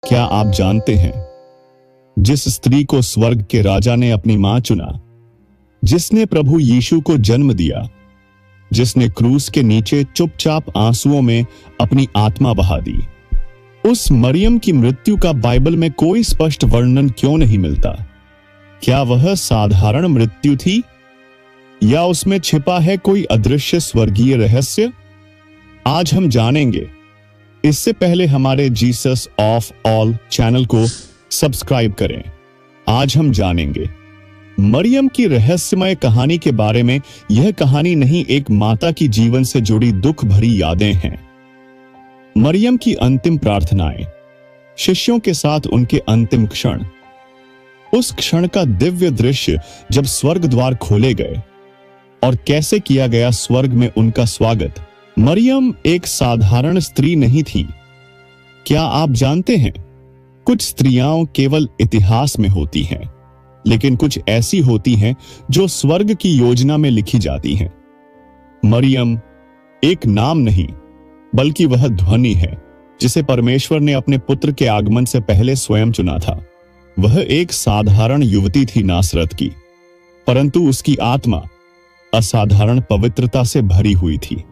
क्या आप जानते हैं, जिस स्त्री को स्वर्ग के राजा ने अपनी मां चुना, जिसने प्रभु यीशु को जन्म दिया, जिसने क्रूस के नीचे चुपचाप आंसुओं में अपनी आत्मा बहा दी, उस मरियम की मृत्यु का बाइबल में कोई स्पष्ट वर्णन क्यों नहीं मिलता? क्या वह साधारण मृत्यु थी या उसमें छिपा है कोई अदृश्य स्वर्गीय रहस्य? आज हम जानेंगे। इससे पहले हमारे जीसस ऑफ ऑल चैनल को सब्सक्राइब करें। आज हम जानेंगे मरियम की रहस्यमय कहानी के बारे में। यह कहानी नहीं, एक माता की जीवन से जुड़ी दुख भरी यादें हैं। मरियम की अंतिम प्रार्थनाएं, शिष्यों के साथ उनके अंतिम क्षण, उस क्षण का दिव्य दृश्य जब स्वर्ग द्वार खोले गए और कैसे किया गया स्वर्ग में उनका स्वागत। मरियम एक साधारण स्त्री नहीं थी। क्या आप जानते हैं, कुछ स्त्रियां केवल इतिहास में होती हैं, लेकिन कुछ ऐसी होती हैं जो स्वर्ग की योजना में लिखी जाती हैं। मरियम एक नाम नहीं, बल्कि वह ध्वनि है जिसे परमेश्वर ने अपने पुत्र के आगमन से पहले स्वयं चुना था। वह एक साधारण युवती थी नासरत की, परंतु उसकी आत्मा असाधारण पवित्रता से भरी हुई थी।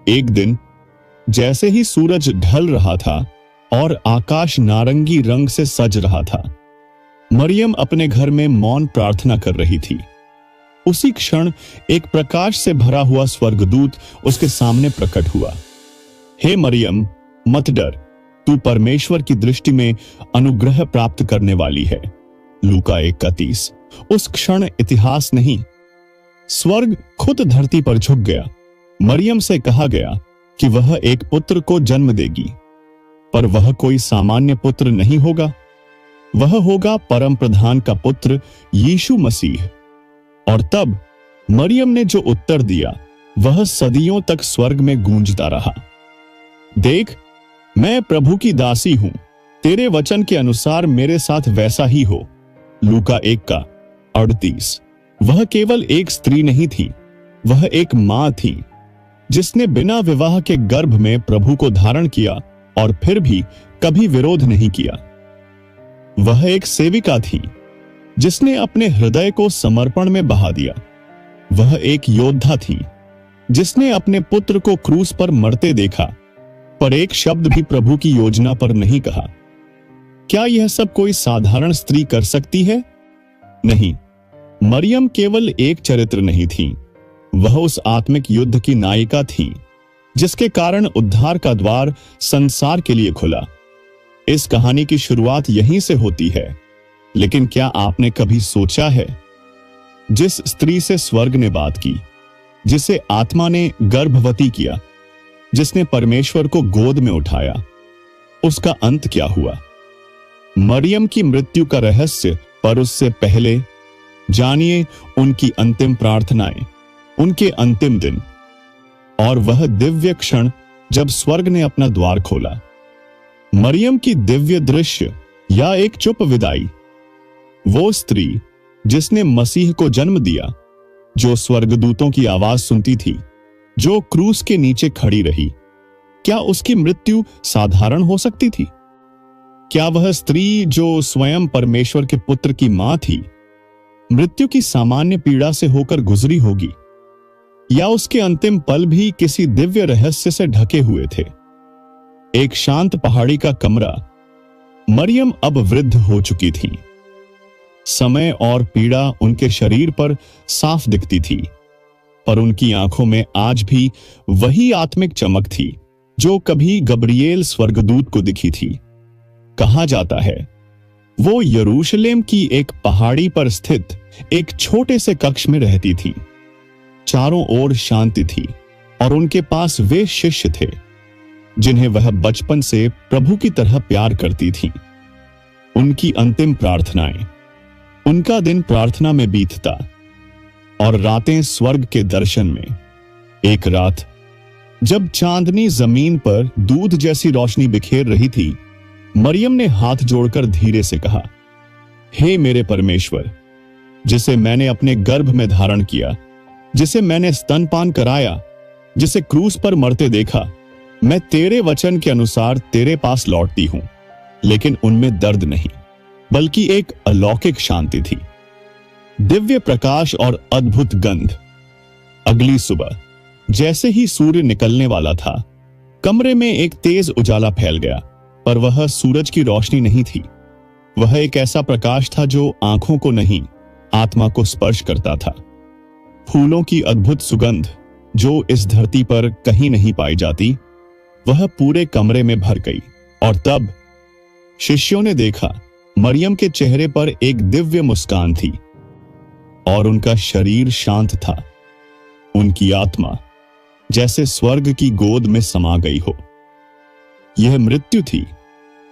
एक दिन जैसे ही सूरज ढल रहा था और आकाश नारंगी रंग से सज रहा था, मरियम अपने घर में मौन प्रार्थना कर रही थी। उसी क्षण एक प्रकाश से भरा हुआ स्वर्गदूत उसके सामने प्रकट हुआ। हे मरियम, मत डर, तू परमेश्वर की दृष्टि में अनुग्रह प्राप्त करने वाली है। लूका 1:30। उस क्षण इतिहास नहीं, स्वर्ग खुद धरती पर झुक गया। मरियम से कहा गया कि वह एक पुत्र को जन्म देगी, पर वह कोई सामान्य पुत्र नहीं होगा। वह होगा परम प्रधान का पुत्र, यीशु मसीह। और तब मरियम ने जो उत्तर दिया वह सदियों तक स्वर्ग में गूंजता रहा। देख, मैं प्रभु की दासी हूं, तेरे वचन के अनुसार मेरे साथ वैसा ही हो। लूका 1:38। वह केवल एक स्त्री नहीं थी, वह एक मां थी जिसने बिना विवाह के गर्भ में प्रभु को धारण किया और फिर भी कभी विरोध नहीं किया। वह एक सेविका थी जिसने अपने हृदय को समर्पण में बहा दिया। वह एक योद्धा थी जिसने अपने पुत्र को क्रूस पर मरते देखा, पर एक शब्द भी प्रभु की योजना पर नहीं कहा। क्या यह सब कोई साधारण स्त्री कर सकती है? नहीं। मरियम केवल एक चरित्र नहीं थी, वह उस आत्मिक युद्ध की नायिका थी जिसके कारण उद्धार का द्वार संसार के लिए खुला। इस कहानी की शुरुआत यहीं से होती है। लेकिन क्या आपने कभी सोचा है, जिस स्त्री से स्वर्ग ने बात की, जिसे आत्मा ने गर्भवती किया, जिसने परमेश्वर को गोद में उठाया, उसका अंत क्या हुआ? मरियम की मृत्यु का रहस्य, पर उससे पहले जानिए उनकी अंतिम प्रार्थनाएं, उनके अंतिम दिन और वह दिव्य क्षण जब स्वर्ग ने अपना द्वार खोला। मरियम की दिव्य दृश्य या एक चुप विदाई। वो स्त्री जिसने मसीह को जन्म दिया, जो स्वर्गदूतों की आवाज सुनती थी, जो क्रूस के नीचे खड़ी रही, क्या उसकी मृत्यु साधारण हो सकती थी? क्या वह स्त्री जो स्वयं परमेश्वर के पुत्र की मां थी, मृत्यु की सामान्य पीड़ा से होकर गुजरी होगी, या उसके अंतिम पल भी किसी दिव्य रहस्य से ढके हुए थे? एक शांत पहाड़ी का कमरा। मरियम अब वृद्ध हो चुकी थी। समय और पीड़ा उनके शरीर पर साफ दिखती थी, पर उनकी आंखों में आज भी वही आत्मिक चमक थी जो कभी गब्रिएल स्वर्गदूत को दिखी थी। कहा जाता है वो यरूशलेम की एक पहाड़ी पर स्थित एक छोटे से कक्ष में रहती थी। चारों ओर शांति थी और उनके पास वे शिष्य थे जिन्हें वह बचपन से प्रभु की तरह प्यार करती थी। उनकी अंतिम प्रार्थनाएं, उनका दिन प्रार्थना में बीतता और रातें स्वर्ग के दर्शन में। एक रात जब चांदनी जमीन पर दूध जैसी रोशनी बिखेर रही थी, मरियम ने हाथ जोड़कर धीरे से कहा, हे मेरे परमेश्वर, जिसे मैंने अपने गर्भ में धारण किया, जिसे मैंने स्तनपान कराया, जिसे क्रूस पर मरते देखा, मैं तेरे वचन के अनुसार तेरे पास लौटती हूं। लेकिन उनमें दर्द नहीं, बल्कि एक अलौकिक शांति थी, दिव्य प्रकाश और अद्भुत गंध। अगली सुबह जैसे ही सूर्य निकलने वाला था, कमरे में एक तेज उजाला फैल गया, पर वह सूरज की रोशनी नहीं थी। वह एक ऐसा प्रकाश था जो आंखों को नहीं, आत्मा को स्पर्श करता था। फूलों की अद्भुत सुगंध जो इस धरती पर कहीं नहीं पाई जाती, वह पूरे कमरे में भर गई। और तब शिष्यों ने देखा मरियम के चेहरे पर एक दिव्य मुस्कान थी और उनका शरीर शांत था। उनकी आत्मा जैसे स्वर्ग की गोद में समा गई हो। यह मृत्यु थी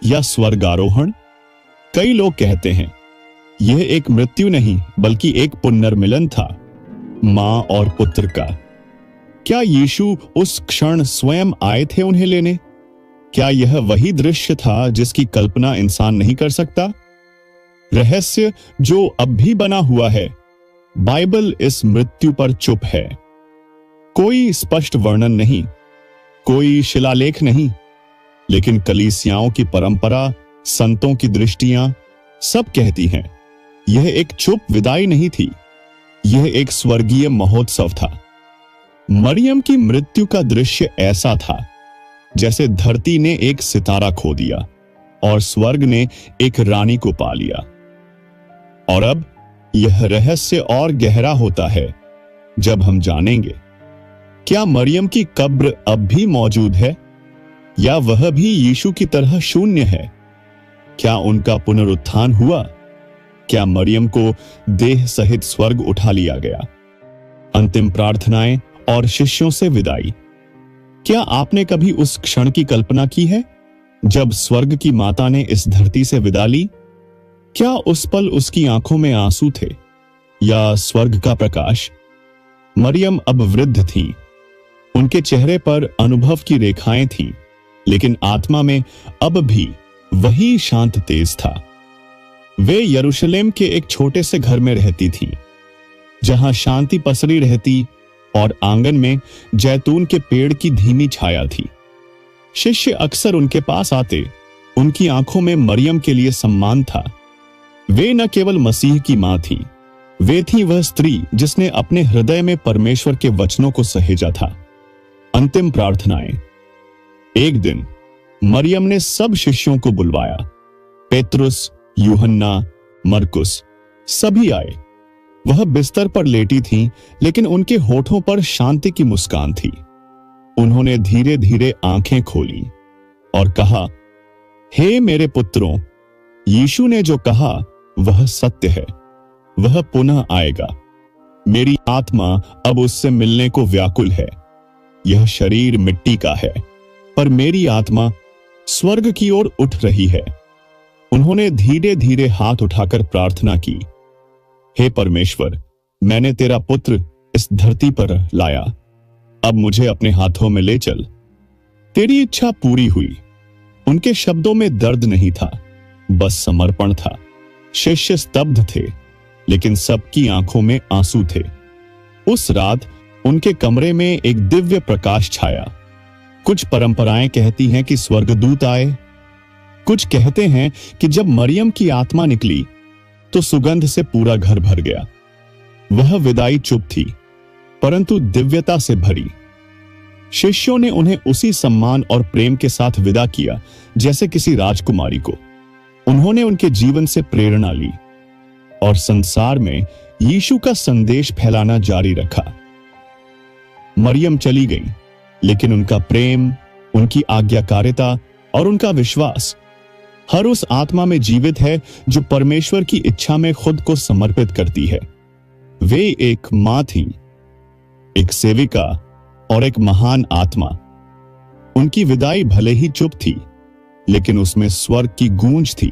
या स्वर्गारोहण? कई लोग कहते हैं यह एक मृत्यु नहीं, बल्कि एक पुनर्मिलन था, मां और पुत्र का। क्या यीशु उस क्षण स्वयं आए थे उन्हें लेने? क्या यह वही दृश्य था जिसकी कल्पना इंसान नहीं कर सकता? रहस्य जो अब भी बना हुआ है। बाइबल इस मृत्यु पर चुप है। कोई स्पष्ट वर्णन नहीं, कोई शिलालेख नहीं, लेकिन कलीसियाओं की परंपरा, संतों की दृष्टियां सब कहती हैं यह एक चुप विदाई नहीं थी, यह एक स्वर्गीय महोत्सव था। मरियम की मृत्यु का दृश्य ऐसा था जैसे धरती ने एक सितारा खो दिया और स्वर्ग ने एक रानी को पा लिया। और अब यह रहस्य और गहरा होता है जब हम जानेंगे, क्या मरियम की कब्र अब भी मौजूद है या वह भी यीशु की तरह शून्य है? क्या उनका पुनरुत्थान हुआ? क्या मरियम को देह सहित स्वर्ग उठा लिया गया? अंतिम प्रार्थनाएं और शिष्यों से विदाई। क्या आपने कभी उस क्षण की कल्पना की है जब स्वर्ग की माता ने इस धरती से विदा ली? क्या उस पल उसकी आंखों में आंसू थे या स्वर्ग का प्रकाश? मरियम अब वृद्ध थीं। उनके चेहरे पर अनुभव की रेखाएं थीं, लेकिन आत्मा में अब भी वही शांत तेज था। वे यरूशलेम के एक छोटे से घर में रहती थीं, जहां शांति पसरी रहती और आंगन में जैतून के पेड़ की धीमी छाया थी। शिष्य अक्सर उनके पास आते। उनकी आंखों में मरियम के लिए सम्मान था। वे न केवल मसीह की मां थी, वे थी वह स्त्री जिसने अपने हृदय में परमेश्वर के वचनों को सहेजा था। अंतिम प्रार्थनाएं। एक दिन मरियम ने सब शिष्यों को बुलवाया। पेतरुस, यूहन्ना, मरकुस सभी आए। वह बिस्तर पर लेटी थीं, लेकिन उनके होठों पर शांति की मुस्कान थी। उन्होंने धीरे धीरे आंखें खोली और कहा, हे मेरे पुत्रों, यीशु ने जो कहा वह सत्य है, वह पुनः आएगा। मेरी आत्मा अब उससे मिलने को व्याकुल है। यह शरीर मिट्टी का है, पर मेरी आत्मा स्वर्ग की ओर उठ रही है। उन्होंने धीरे धीरे हाथ उठाकर प्रार्थना की, हे परमेश्वर, मैंने तेरा पुत्र इस धरती पर लाया, अब मुझे अपने हाथों में ले चल। तेरी इच्छा पूरी हुई। उनके शब्दों में दर्द नहीं था, बस समर्पण था। शिष्य स्तब्ध थे, लेकिन सबकी आंखों में आंसू थे। उस रात उनके कमरे में एक दिव्य प्रकाश छाया। कुछ परंपराएं कहती हैं कि स्वर्गदूत आए, कुछ कहते हैं कि जब मरियम की आत्मा निकली तो सुगंध से पूरा घर भर गया। वह विदाई चुप थी, परंतु दिव्यता से भरी। शिष्यों ने उन्हें उसी सम्मान और प्रेम के साथ विदा किया जैसे किसी राजकुमारी को। उन्होंने उनके जीवन से प्रेरणा ली और संसार में यीशु का संदेश फैलाना जारी रखा। मरियम चली गई, लेकिन उनका प्रेम, उनकी आज्ञाकारिता और उनका विश्वास हर उस आत्मा में जीवित है जो परमेश्वर की इच्छा में खुद को समर्पित करती है। वे एक मां थीं, एक सेविका और एक महान आत्मा। उनकी विदाई भले ही चुप थी, लेकिन उसमें स्वर्ग की गूंज थी।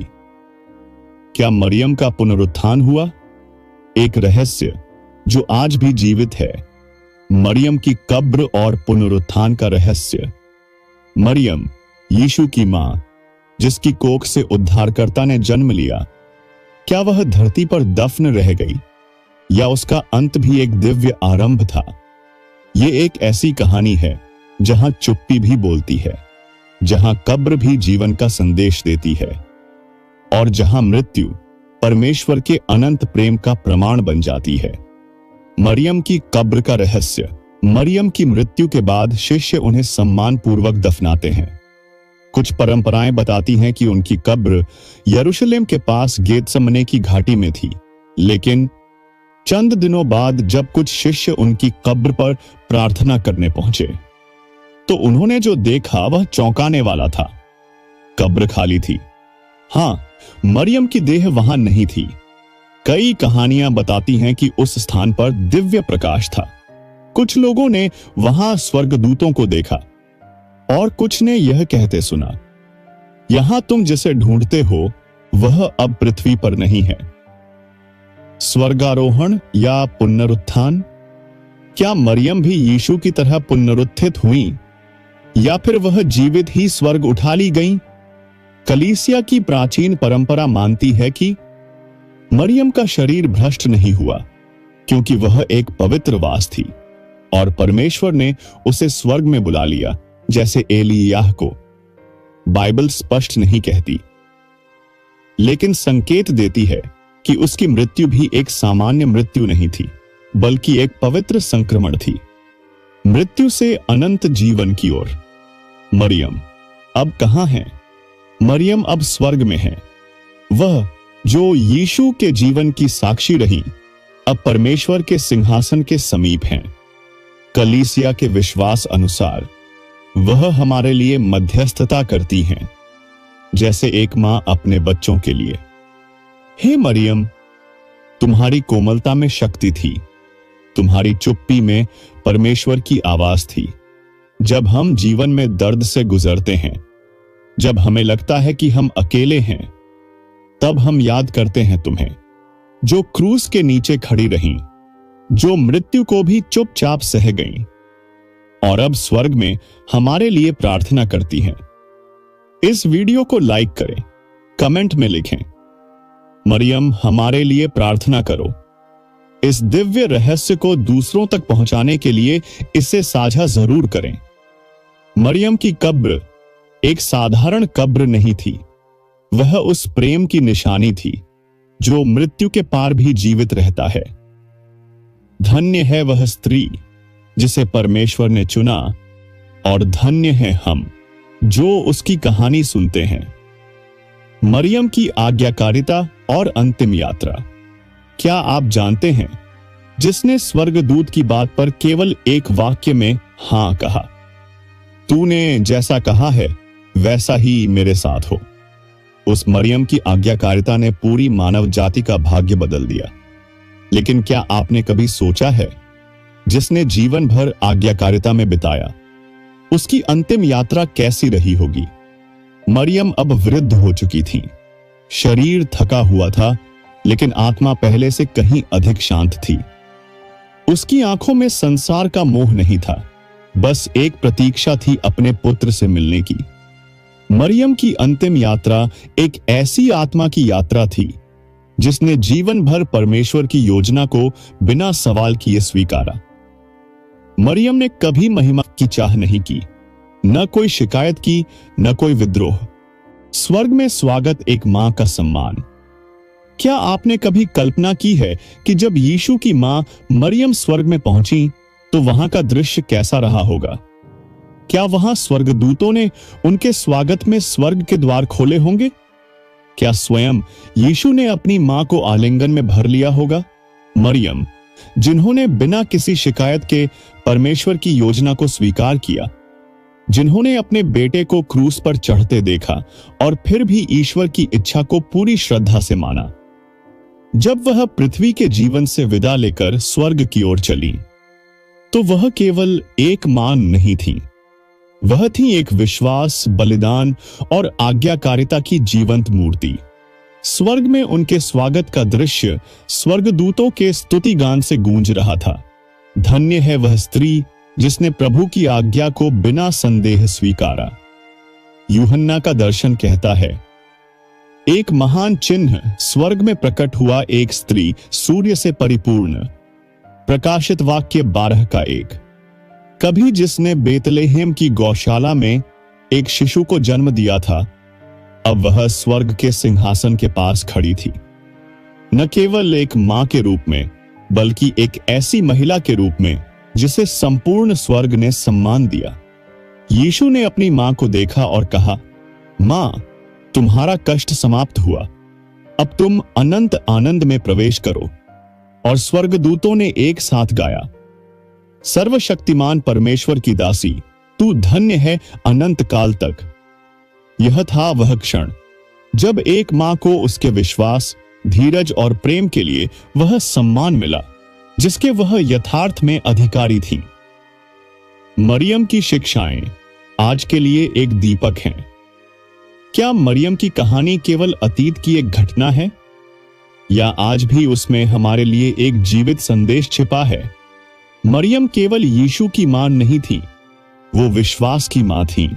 क्या मरियम का पुनरुत्थान हुआ? एक रहस्य जो आज भी जीवित है। मरियम की कब्र और पुनरुत्थान का रहस्य। मरियम, यीशु की मां, जिसकी कोख से उद्धारकर्ता ने जन्म लिया, क्या वह धरती पर दफन रह गई या उसका अंत भी एक दिव्य आरंभ था? यह एक ऐसी कहानी है जहां चुप्पी भी बोलती है, जहां कब्र भी जीवन का संदेश देती है। और जहां मृत्यु परमेश्वर के अनंत प्रेम का प्रमाण बन जाती है। मरियम की कब्र का रहस्य। मरियम की मृत्यु के बाद शिष्य उन्हें सम्मान पूर्वक दफनाते हैं। कुछ परंपराएं बताती हैं कि उनकी कब्र यरूशलेम के पास गेतसमने की घाटी में थी, लेकिन चंद दिनों बाद जब कुछ शिष्य उनकी कब्र पर प्रार्थना करने पहुंचे तो उन्होंने जो देखा वह चौंकाने वाला था। कब्र खाली थी। हां, मरियम की देह वहां नहीं थी। कई कहानियां बताती हैं कि उस स्थान पर दिव्य प्रकाश था। कुछ लोगों ने वहां स्वर्गदूतों को देखा और कुछ ने यह कहते सुना, यहां तुम जिसे ढूंढते हो वह अब पृथ्वी पर नहीं है। स्वर्गारोहण या पुनरुत्थान। क्या मरियम भी यीशु की तरह पुनरुत्थित हुई या फिर वह जीवित ही स्वर्ग उठा ली गईं? कलीसिया की प्राचीन परंपरा मानती है कि मरियम का शरीर भ्रष्ट नहीं हुआ, क्योंकि वह एक पवित्र वास थी और परमेश्वर ने उसे स्वर्ग में बुला लिया, जैसे एलियाह को। बाइबल स्पष्ट नहीं कहती, लेकिन संकेत देती है कि उसकी मृत्यु भी एक सामान्य मृत्यु नहीं थी, बल्कि एक पवित्र संक्रमण थी, मृत्यु से अनंत जीवन की ओर। मरियम अब कहां है? मरियम अब स्वर्ग में है। वह जो यीशु के जीवन की साक्षी रही, अब परमेश्वर के सिंहासन के समीप हैं। कलीसिया के विश्वास अनुसार वह हमारे लिए मध्यस्थता करती हैं, जैसे एक मां अपने बच्चों के लिए। हे मरियम, तुम्हारी कोमलता में शक्ति थी, तुम्हारी चुप्पी में परमेश्वर की आवाज थी। जब हम जीवन में दर्द से गुजरते हैं, जब हमें लगता है कि हम अकेले हैं, तब हम याद करते हैं तुम्हें, जो क्रूस के नीचे खड़ी रहीं, जो मृत्यु को भी चुपचाप सह गईं और अब स्वर्ग में हमारे लिए प्रार्थना करती हैं। इस वीडियो को लाइक करें, कमेंट में लिखें, मरियम हमारे लिए प्रार्थना करो। इस दिव्य रहस्य को दूसरों तक पहुंचाने के लिए इसे साझा जरूर करें। मरियम की कब्र एक साधारण कब्र नहीं थी, वह उस प्रेम की निशानी थी जो मृत्यु के पार भी जीवित रहता है। धन्य है वह स्त्री जिसे परमेश्वर ने चुना, और धन्य है हम जो उसकी कहानी सुनते हैं। मरियम की आज्ञाकारिता और अंतिम यात्रा। क्या आप जानते हैं, जिसने स्वर्गदूत की बात पर केवल एक वाक्य में हां कहा, तूने जैसा कहा है वैसा ही मेरे साथ हो, उस मरियम की आज्ञाकारिता ने पूरी मानव जाति का भाग्य बदल दिया। लेकिन क्या आपने कभी सोचा है, जिसने जीवन भर आज्ञाकारिता में बिताया, उसकी अंतिम यात्रा कैसी रही होगी? मरियम अब वृद्ध हो चुकी थी, शरीर थका हुआ था, लेकिन आत्मा पहले से कहीं अधिक शांत थी। उसकी आंखों में संसार का मोह नहीं था, बस एक प्रतीक्षा थी अपने पुत्र से मिलने की। मरियम की अंतिम यात्रा एक ऐसी आत्मा की यात्रा थी जिसने जीवन भर परमेश्वर की योजना को बिना सवाल किए स्वीकारा। मरियम ने कभी महिमा की चाह नहीं की, न कोई शिकायत की, न कोई विद्रोह। स्वर्ग में स्वागत एक मां का सम्मान। क्या आपने कभी कल्पना की है कि जब यीशु की मां मरियम स्वर्ग में पहुंची तो वहां का दृश्य कैसा रहा होगा? क्या वहां स्वर्गदूतों ने उनके स्वागत में स्वर्ग के द्वार खोले होंगे? क्या स्वयं यीशु ने अपनी मां को आलिंगन में भर लिया होगा? मरियम, जिन्होंने बिना किसी शिकायत के परमेश्वर की योजना को स्वीकार किया, जिन्होंने अपने बेटे को क्रूस पर चढ़ते देखा और फिर भी ईश्वर की इच्छा को पूरी श्रद्धा से माना। जब वह पृथ्वी के जीवन से विदा लेकर स्वर्ग की ओर चली, तो वह केवल एक मां नहीं थी, वह थी एक विश्वास, बलिदान और आज्ञाकारिता की जीवंत मूर्ति। स्वर्ग में उनके स्वागत का दृश्य स्वर्गदूतों के स्तुति गान से गूंज रहा था। धन्य है वह स्त्री जिसने प्रभु की आज्ञा को बिना संदेह स्वीकारा। यूहन्ना का दर्शन कहता है, एक महान चिन्ह स्वर्ग में प्रकट हुआ, एक स्त्री सूर्य से परिपूर्ण। प्रकाशित वाक्य 12:1। कभी जिसने बेतलेहम की गौशाला में एक शिशु को जन्म दिया था, अब वह स्वर्ग के सिंहासन के पास खड़ी थी, न केवल एक मां के रूप में, बल्कि एक ऐसी महिला के रूप में जिसे संपूर्ण स्वर्ग ने सम्मान दिया। यीशु ने अपनी मां को देखा और कहा, मां, तुम्हारा कष्ट समाप्त हुआ, अब तुम अनंत आनंद में प्रवेश करो। और स्वर्गदूतों ने एक साथ गाया, सर्वशक्तिमान परमेश्वर की दासी, तू धन्य है अनंत काल तक। यह था वह क्षण जब एक मां को उसके विश्वास, धीरज और प्रेम के लिए वह सम्मान मिला जिसके वह यथार्थ में अधिकारी थी। मरियम की शिक्षाएं आज के लिए एक दीपक हैं। क्या मरियम की कहानी केवल अतीत की एक घटना है, या आज भी उसमें हमारे लिए एक जीवित संदेश छिपा है? मरियम केवल यीशु की मां नहीं थी, वो विश्वास की मां थी,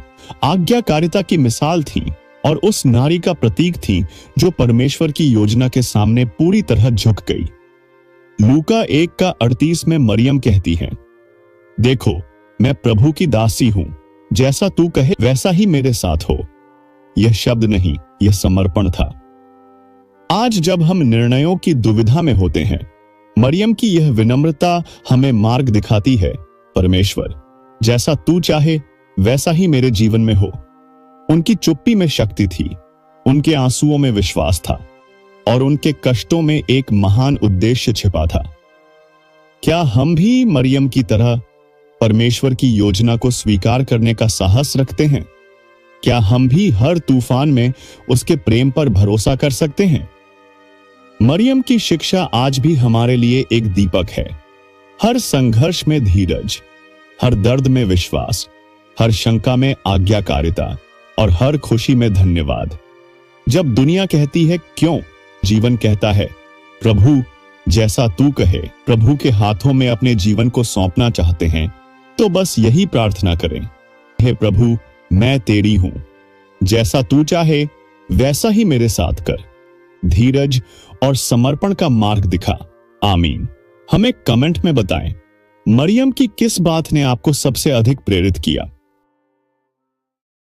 आज्ञाकारिता की मिसाल थी और उस नारी का प्रतीक थी जो परमेश्वर की योजना के सामने पूरी तरह झुक गई। लूका 1:38 में मरियम कहती है, देखो, मैं प्रभु की दासी हूं, जैसा तू कहे वैसा ही मेरे साथ हो। यह शब्द नहीं, यह समर्पण था। आज जब हम निर्णयों की दुविधा में होते हैं, मरियम की यह विनम्रता हमें मार्ग दिखाती है, परमेश्वर, जैसा तू चाहे वैसा ही मेरे जीवन में हो। उनकी चुप्पी में शक्ति थी, उनके आंसुओं में विश्वास था और उनके कष्टों में एक महान उद्देश्य छिपा था। क्या हम भी मरियम की तरह परमेश्वर की योजना को स्वीकार करने का साहस रखते हैं? क्या हम भी हर तूफान में उसके प्रेम पर भरोसा कर सकते हैं? मरियम की शिक्षा आज भी हमारे लिए एक दीपक है। हर संघर्ष में धीरज, हर दर्द में विश्वास, हर शंका में आज्ञाकारिता और हर खुशी में धन्यवाद। जब दुनिया कहती है क्यों, जीवन कहता है प्रभु, जैसा तू कहे। प्रभु के हाथों में अपने जीवन को सौंपना चाहते हैं तो बस यही प्रार्थना करें, हे प्रभु, मैं तेरी हूं, जैसा तू चाहे वैसा ही मेरे साथ कर। धीरज और समर्पण का मार्ग दिखा। आमीन। हमें कमेंट में बताएं, मरियम की किस बात ने आपको सबसे अधिक प्रेरित किया?